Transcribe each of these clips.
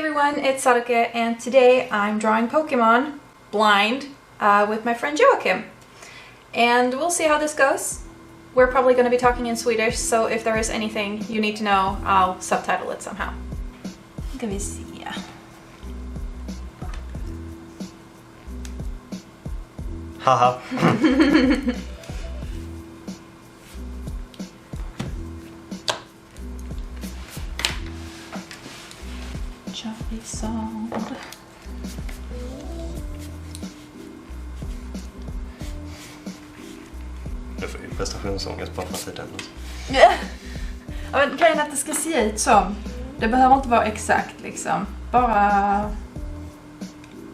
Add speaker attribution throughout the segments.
Speaker 1: everyone, it's Saruke, and today I'm drawing Pokemon blind with my friend Joachim. And we'll see how this goes. We're probably going to be talking in Swedish, so if there is anything you need to know, I'll subtitle it somehow. Ska vi se.
Speaker 2: Haha.
Speaker 1: Charizard.
Speaker 2: Du får ju prestationsångest bara för att det är den.
Speaker 1: Ja, men grejen är att det ska se ut som. Det behöver inte vara exakt liksom. Bara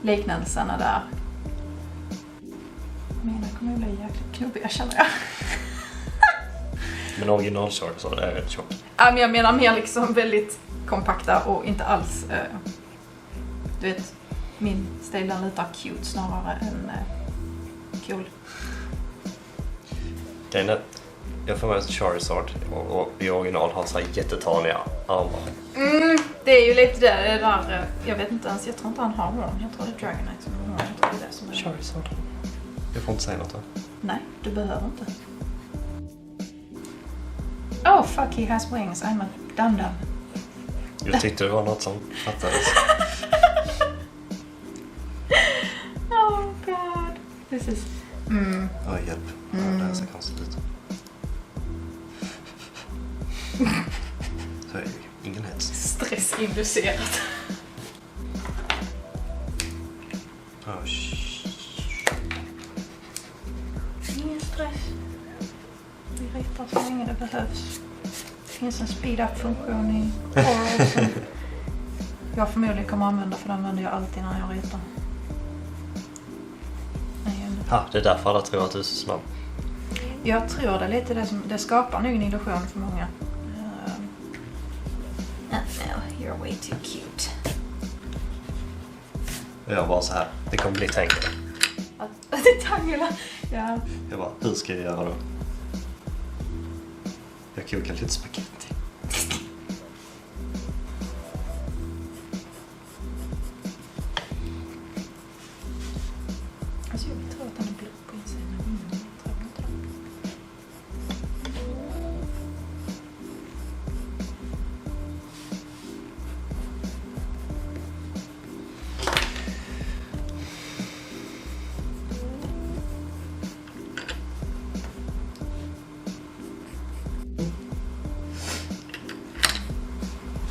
Speaker 1: liknelserna där. Mina kommer att bli jäkligt knubbiga, känner jag.
Speaker 2: Men original Charizard är rätt tjock.
Speaker 1: Ja, men jag menar mer liksom väldigt kompakta och inte alls du vet, min stil den lutar cute snarare än cool.
Speaker 2: Grejen är, jag får med att Charizard och i original har så här jättetaniga armar.
Speaker 1: Det är ju lite det där, jag vet inte ens, jag tror inte han har någon. Jag tror det är Dragonite som har någon. Jag tror det är det som är
Speaker 2: Charizard. Jag får inte säga något då.
Speaker 1: Nej, du behöver inte. Oh fuck, he has wings. I'm a dum-dum.
Speaker 2: Jag tyckte det var något som fattades.
Speaker 1: Oh god. This is...
Speaker 2: Oj, hjälp. Det här ser konstigt ut. Så är det ingen hets.
Speaker 1: Stressinducerat. Ingen stress. Vi ritar så länge det behövs. Det finns en speed-up-funktion i Coral som jag förmodligen kommer använda, för den använder jag alltid när jag ritar.
Speaker 2: Det är därför alla tror att du är så snabb.
Speaker 1: Jag tror det är lite det som det skapar nog en illusion för många. No, you're way too cute.
Speaker 2: Jag bara så här, det kommer bli tänkt.
Speaker 1: Det är tangela. Ja.
Speaker 2: Jag bara, hur ska jag göra då? Jag kokar lite spaghetti.
Speaker 1: Alltså jag tror att den är blå på insidan. Jag tror inte det.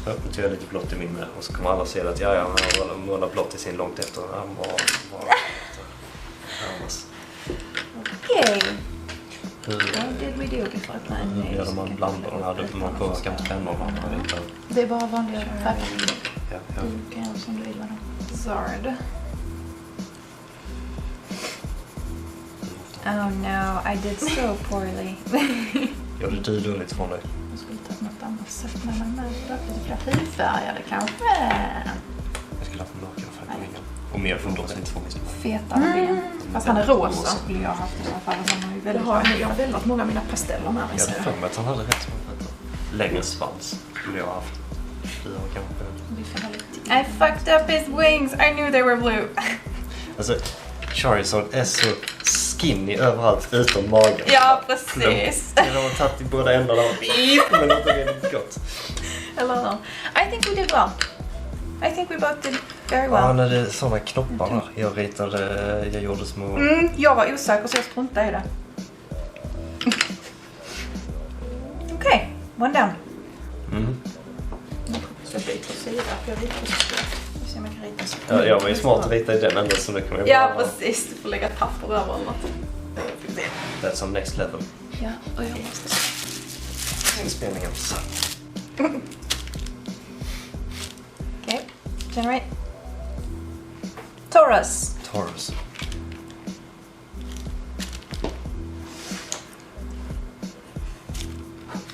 Speaker 2: Nu tar jag lite blått i min med, och så kommer alla se att han har målat blått i sin långt efter.
Speaker 1: Okej. What did we do before playing?
Speaker 2: Hur gör man blandar de här? Man påverkar inte pennorna.
Speaker 1: Det är bara vanliga färger.
Speaker 2: Ja.
Speaker 1: Du kan göra som du vill med dem. Zard. Oh no, I did so poorly.
Speaker 2: Gjorde du dåligt från dig?
Speaker 1: Jag skulle ta något annat sätt mellan mig. Lite fler hudfärgade kanske.
Speaker 2: Jag skulle ha haft mörkare färg på vingen. Och mer från de som inte får min smak.
Speaker 1: Feta ben. Fast han är rosa skulle jag ha haft i alla fall. Jag har väldigt många av mina pasteller med mig.
Speaker 2: Jag hade för mig att han hade rätt längre svans. Skulle jag ha haft.
Speaker 1: I fucked up his wings. I knew they were blue.
Speaker 2: Alltså, Charizard är så skinny överallt utom magen.
Speaker 1: Ja, precis.
Speaker 2: Jag har tagit i båda ändarna. Men det är väldigt gott.
Speaker 1: Hello. I think we did well. I think we both did very well.
Speaker 2: Ja, när det är sådana knoppar där. Jag gjorde små...
Speaker 1: Jag var osäker så jag struntade i det. Okej, one down. Jag byter sida för jag ritar så. Vi ser om jag kan rita så.
Speaker 2: Ja, jag var ju smart att rita i den änden så nu kan jag
Speaker 1: Ja, precis. Du får lägga papper över eller något.
Speaker 2: That's some next level.
Speaker 1: Ja, och jag måste...
Speaker 2: Inspelningen.
Speaker 1: Okej, generate. Taurus.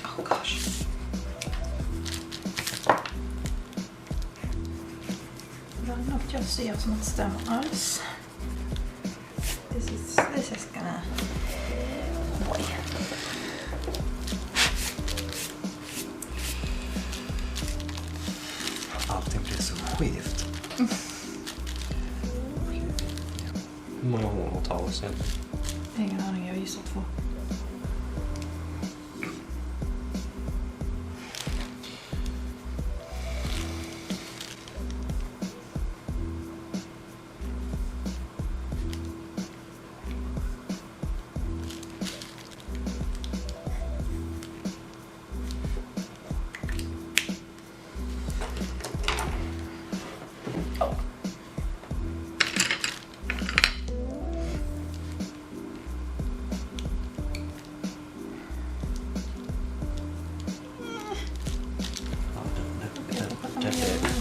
Speaker 1: Oh gosh. Det är något jag ser som inte stämmer alls. This is gonna... Boy.
Speaker 2: Det är så skevt. Hur många hår tar oss egentligen?
Speaker 1: Ingen aning, jag gissar 2.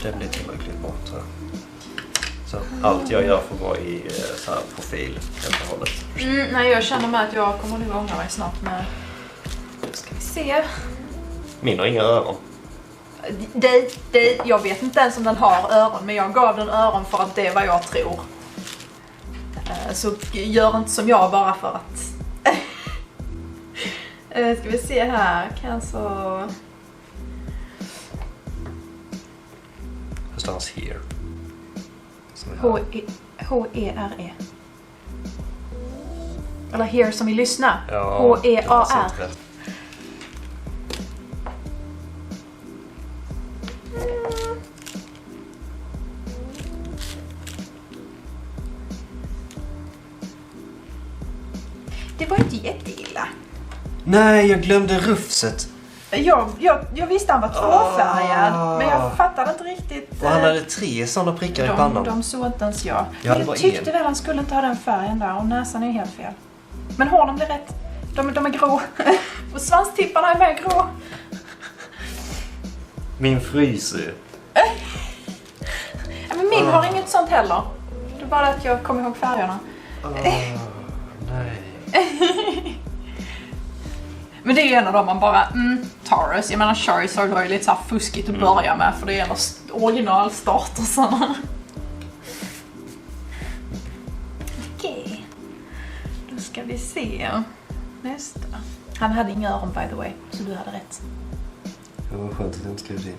Speaker 2: Det blir tillräckligt bra, tror jag. Så allt jag gör får vara i så här profil helt och hållet.
Speaker 1: Nej, jag känner med att jag kommer nog ångra mig snart med... Då ska vi se.
Speaker 2: Min har inga öron.
Speaker 1: Jag vet inte ens om den har öron, men jag gav den öron för att det är vad jag tror. Så gör inte som jag bara för att... Ska vi se här, kan jag så...
Speaker 2: Hur stavas here?
Speaker 1: H-E-R-E. Eller here som vi lyssnar.
Speaker 2: Ja,
Speaker 1: H-E-A-R. Det var inte jätteilla.
Speaker 2: Nej, jag glömde rufset.
Speaker 1: Jag visste han var tvåfärgad, men jag fattade inte riktigt.
Speaker 2: Och han hade 3 sådana prickar i pannan.
Speaker 1: De såg inte ens jag.
Speaker 2: Ja,
Speaker 1: Jag tyckte väl han skulle inte ha den färgen där, och näsan är helt fel. Men håren blir rätt. De är grå. Och svanstipparna är med grå.
Speaker 2: Min fryser.
Speaker 1: Ja, men min har inget sånt heller. Det är bara att jag kommer ihåg färgerna.
Speaker 2: Nej.
Speaker 1: Men det är ju en av dem man bara, Taurus. Jag menar Charizard var ju lite så här fuskigt att börja med, för det är en av originalstartersarna. Okej. Då ska vi se. Nästa. Han hade inga öron, by the way, så du hade rätt.
Speaker 2: Det var skönt att jag inte skrev in.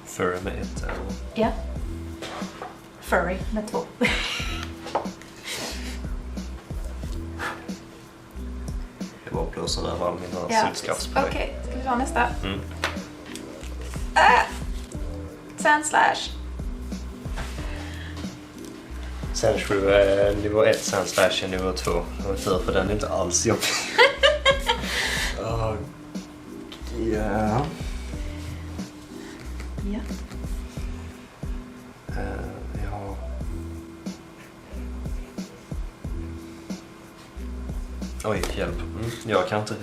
Speaker 2: Furry med 1 eller?
Speaker 1: Ja. Furry med 2.
Speaker 2: Det var blåsarna över all mina sylskapspålägg.
Speaker 1: Okej, ska vi ta nästa? Sandslash.
Speaker 2: Sandshrew nivå 1, Sandslash är nivå 2. Det var tur, för den är inte alls jobbig. Ja.
Speaker 1: Ja.
Speaker 2: Ja. Oj, hjälp. Jag kan inte.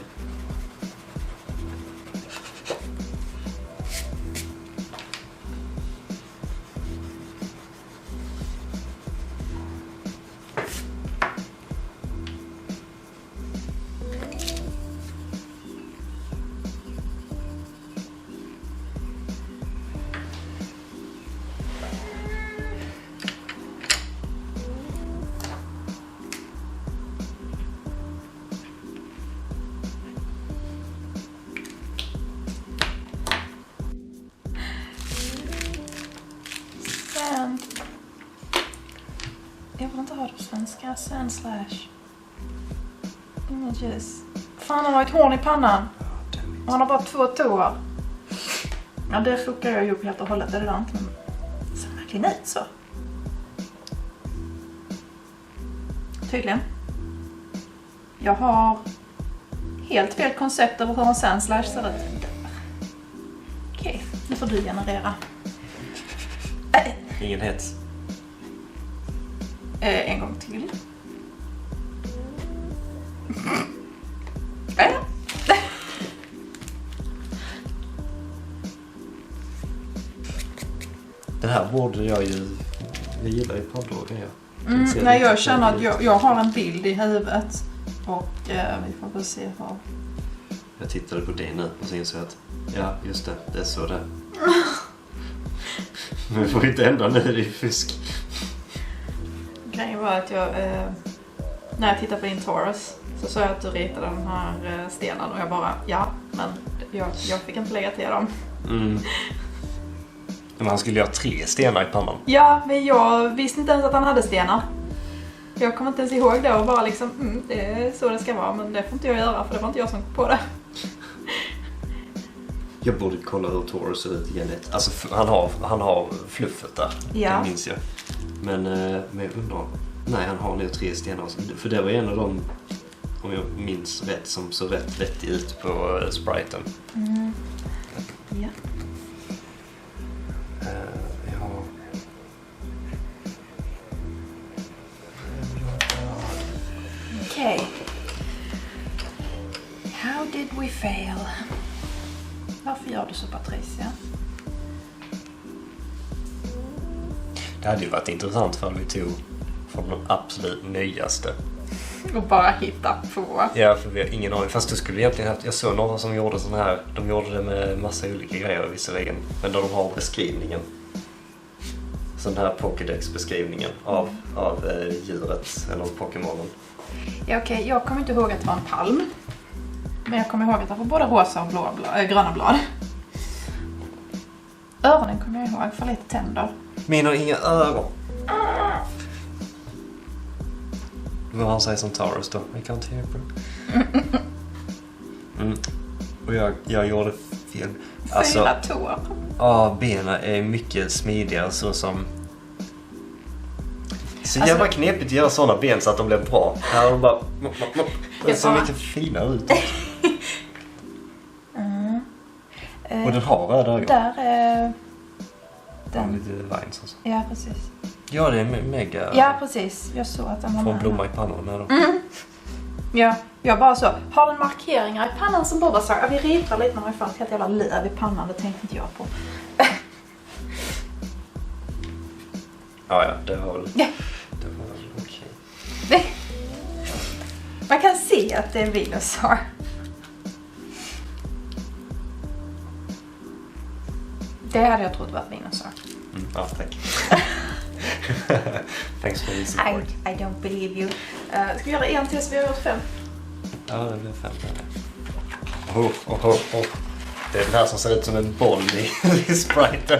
Speaker 1: Jag vill inte ha det på svenska. Sandslash. Images. Fan, han har ett horn i pannan. Och han har bara 2 tår. Ja, det fuckar jag ihop helt och hållet. Det är det där inte. Men det ser verkligen ut så. Tydligen. Jag har helt fel koncept över hur en Sandslash ser ut. Okej, nu får du generera.
Speaker 2: Ingen hets.
Speaker 1: En gång till.
Speaker 2: Den här borde jag ju... Jag gillar ju poddlågan,
Speaker 1: Nej, jag känner att jag har en bild i huvudet. Och vi får väl se vad...
Speaker 2: Jag tittade på det nu och så insåg jag att... Ja, just det. Det är så det. Men vi får inte ändra nu, det är fusk.
Speaker 1: Grejen var att jag... när jag tittade på din Taurus så sa jag att du ritade den här stenen. Och jag bara, ja, men jag fick inte lägga till dem.
Speaker 2: Men han skulle ha 3 stenar i pannan.
Speaker 1: Ja, men jag visste inte ens att han hade stenar. Jag kommer inte ens ihåg det och bara liksom, det är så det ska vara, men det får inte jag göra för det var inte jag som kom på det.
Speaker 2: Jag borde kolla hur Taurus ser ut igen. Alltså han har fluffet där, det minns jag. Men jag undrar, nej han har nu 3 stenar. För det var en av dem, om jag minns rätt, som såg rätt vettig ut på spriten.
Speaker 1: Ja. Okay. How did we fail? Varför gör du så, Patricia?
Speaker 2: Det hade ju varit intressant för vi tog från den absolut nyaste.
Speaker 1: Och bara hitta på.
Speaker 2: Ja, för vi har ingen aning. Fast du skulle egentligen haft... Jag såg några som gjorde sån här... De gjorde det med massa olika grejer visserligen. Men där de har beskrivningen. Sån här Pokédex-beskrivningen av djuret eller Pokémonen.
Speaker 1: Ja, okej. Jag kommer inte ihåg att det var en palm. Men jag kommer ihåg att det var både rosa och gröna blad. Öronen kommer jag ihåg, för lite tänder.
Speaker 2: Min har inga öron. Vad han säger som Taurus då? I can't hear you. Och jag gjorde fel.
Speaker 1: 4 tår.
Speaker 2: Ja, benen är mycket smidigare så som... Så jävla knepigt att göra sådana ben så att de blir bra. Här har de bara... Det ser mycket finare ut. Och den har röda ögon.
Speaker 1: Där är...
Speaker 2: Den lite vines alltså.
Speaker 1: Ja, precis.
Speaker 2: Ja, det är mega...
Speaker 1: Ja, precis. Jag såg att den var
Speaker 2: får en
Speaker 1: med.
Speaker 2: blomma i pannan med då.
Speaker 1: Ja, jag bara så. Har den markeringar i pannan som bara så här, vi ritar lite när man får ett helt jävla löv i pannan, det tänkte inte jag på.
Speaker 2: Ja, det var väl...
Speaker 1: Ja.
Speaker 2: Det var väl okej.
Speaker 1: Man kan se att det är Venusaur. Det hade jag trott var Venusaur.
Speaker 2: Ja, tack. Thanks for the support.
Speaker 1: I don't believe you. Ska vi göra en till så vi har gjort 5?
Speaker 2: Ja, det blir 5. Det är den här som ser ut som en boll i spriten.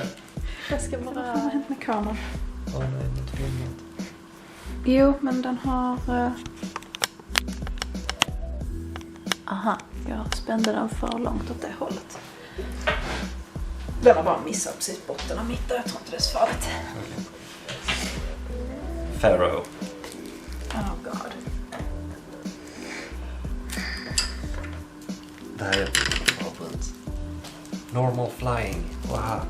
Speaker 1: Jag ska bara hämta med kameran.
Speaker 2: Nej, inte filmat.
Speaker 1: Jo, men den har... Aha, jag spände den för långt åt det hållet. Den har bara missat precis botten av mitt, jag tror inte det är så farligt.
Speaker 2: Pharaoh.
Speaker 1: Oh god.
Speaker 2: Det här är favorit. Normal flying. Wow.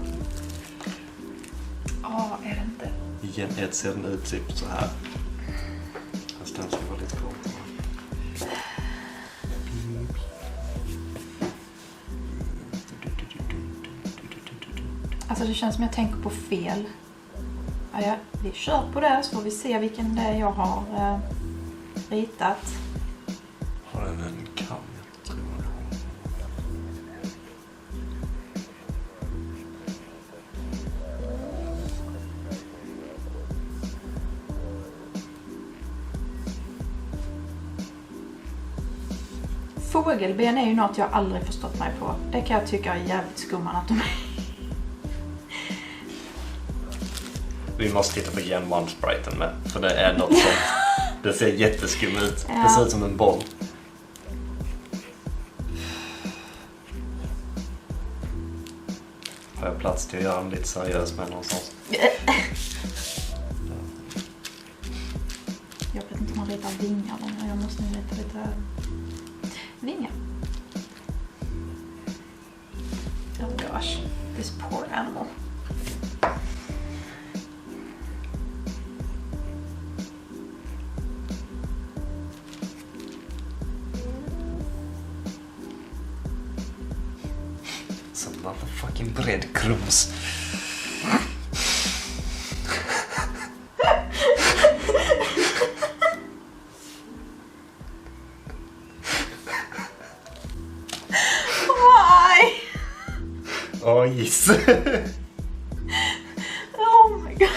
Speaker 1: Ja, är det inte?
Speaker 2: Igen ser den ut typ så här. Fast den ska vara lite kort.
Speaker 1: Alltså det känns som jag tänker på fel. Ja, vi kör på det så får vi se vilken det är jag har ritat.
Speaker 2: Har den en kam? Jag tror jag.
Speaker 1: Fågelben är ju något jag aldrig förstått mig på. Det kan jag tycka är jävligt skum anatomi.
Speaker 2: Vi måste titta på Gen 1-spriten med. För det är något sånt. Det ser jätteskum ut.
Speaker 1: Ja.
Speaker 2: Det ser ut som en boll. Får jag plats till att göra en lite seriös med någonstans?
Speaker 1: Jag vet inte om man ritar vingar längre. Jag måste nu rita lite vingar. Oh gosh. This poor animal.
Speaker 2: Some motherfucking breadcrumbs.
Speaker 1: Why?
Speaker 2: Oh yes.
Speaker 1: Oh my god.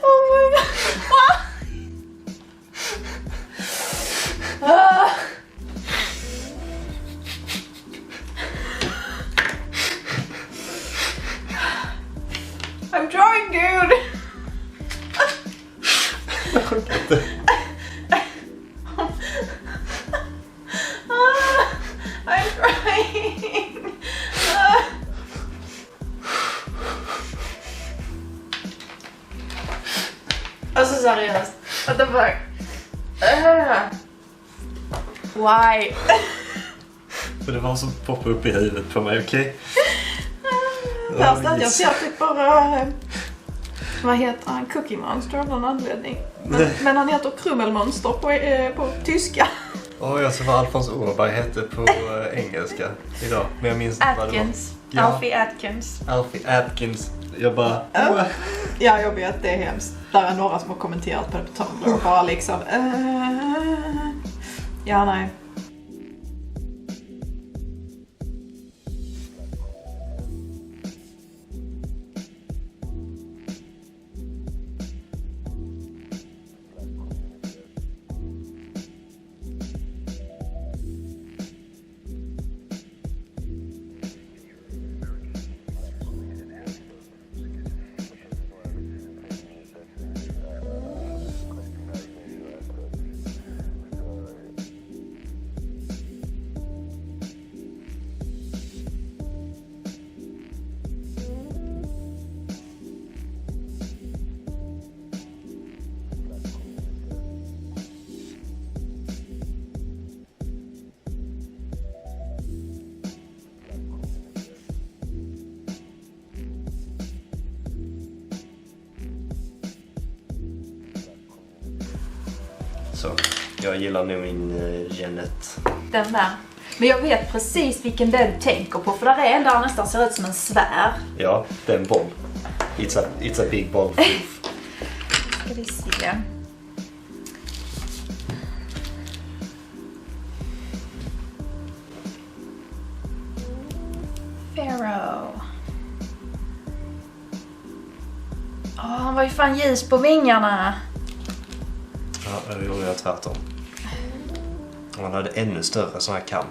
Speaker 1: Oh my god.
Speaker 2: inte.
Speaker 1: I'm crying. Alltså seriöst. What the fuck? Why?
Speaker 2: För det var som poppade upp i huvudet på mig, okej?
Speaker 1: Värst att jag ser typ bara... Vad heter han? Cookie Monster av någon anledning. Men han heter Krummelmonster på tyska.
Speaker 2: Jag ser vad Alfons Åberg hette på engelska idag. Men jag minns inte vad det var.
Speaker 1: Ja. Alfie Atkins.
Speaker 2: Alfie Atkins. Jag bara...
Speaker 1: Ja, jag vet, det är hemskt. Där är några som har kommenterat på det på Tumblr och bara liksom... Ja, nej.
Speaker 2: Så, jag gillar nog min Jeanette.
Speaker 1: Den där. Men jag vet precis vilken den tänker på. För där är en där nästan ser ut som en svär.
Speaker 2: Ja, det är en boll. It's a big ball.
Speaker 1: Ska vi se. Pharaoh. Han var ju fan ljus på vingarna.
Speaker 2: Ja, det gjorde jag tvärtom. Han hade ännu större sån här kam.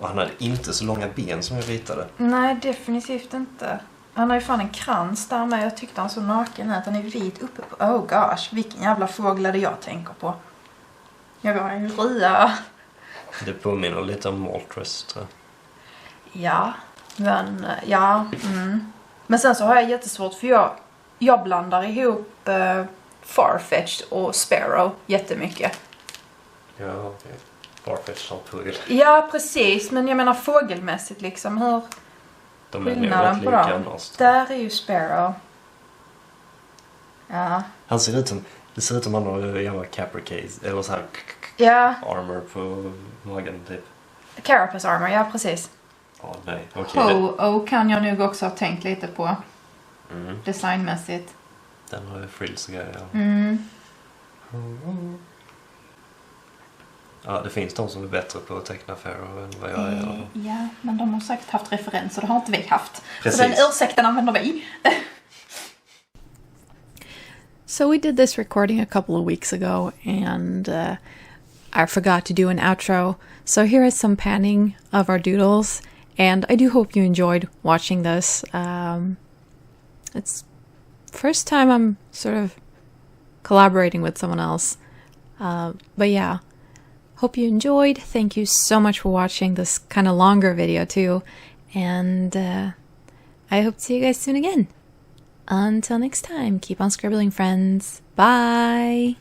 Speaker 2: Och han hade inte så långa ben som jag ritade.
Speaker 1: Nej, definitivt inte. Han har ju fan en krans där med. Jag tyckte han så naken ut. Han är vit uppe på... Oh gosh, vilken jävla fågel är det jag tänker på? Jag var ju rya.
Speaker 2: Det påminner lite om Moltres, tror jag.
Speaker 1: Ja, men... Ja, Men sen så har jag jättesvårt för jag blandar ihop Farfetch'd och Sparrow jättemycket.
Speaker 2: Ja, okej. Farfetch'd som fågel.
Speaker 1: Ja, precis. Men jag menar fågelmässigt liksom. Hur
Speaker 2: De är
Speaker 1: skillnaden
Speaker 2: nog
Speaker 1: på
Speaker 2: rätt lika
Speaker 1: dem?
Speaker 2: annars.
Speaker 1: Där är ju Sparrow. Ja.
Speaker 2: Han ser ut som... Det ser ut som han har jävla capricase. Eller så här...
Speaker 1: Ja,
Speaker 2: Armor på magen, typ.
Speaker 1: Carapace armor. Ja, precis.
Speaker 2: Ja, nej. Okej.
Speaker 1: Ho-Oh kan jag nog också ha tänkt lite på. Designmässigt.
Speaker 2: Den har ju frills och grejer. Ja, det finns de som är bättre på att teckna Pharaoh än vad jag är.
Speaker 1: Ja, men de har säkert haft referenser. Det har inte vi haft.
Speaker 2: Precis.
Speaker 1: Så den ursäkten använder vi.
Speaker 3: So we did this recording a couple of weeks ago, and I forgot to do an outro. So here is some panning of our doodles, and I do hope you enjoyed watching this. It's first time I'm sort of collaborating with someone else. But yeah, hope you enjoyed. Thank you so much for watching this kind of longer video too. And I hope to see you guys soon again. Until next time, keep on scribbling, friends. Bye!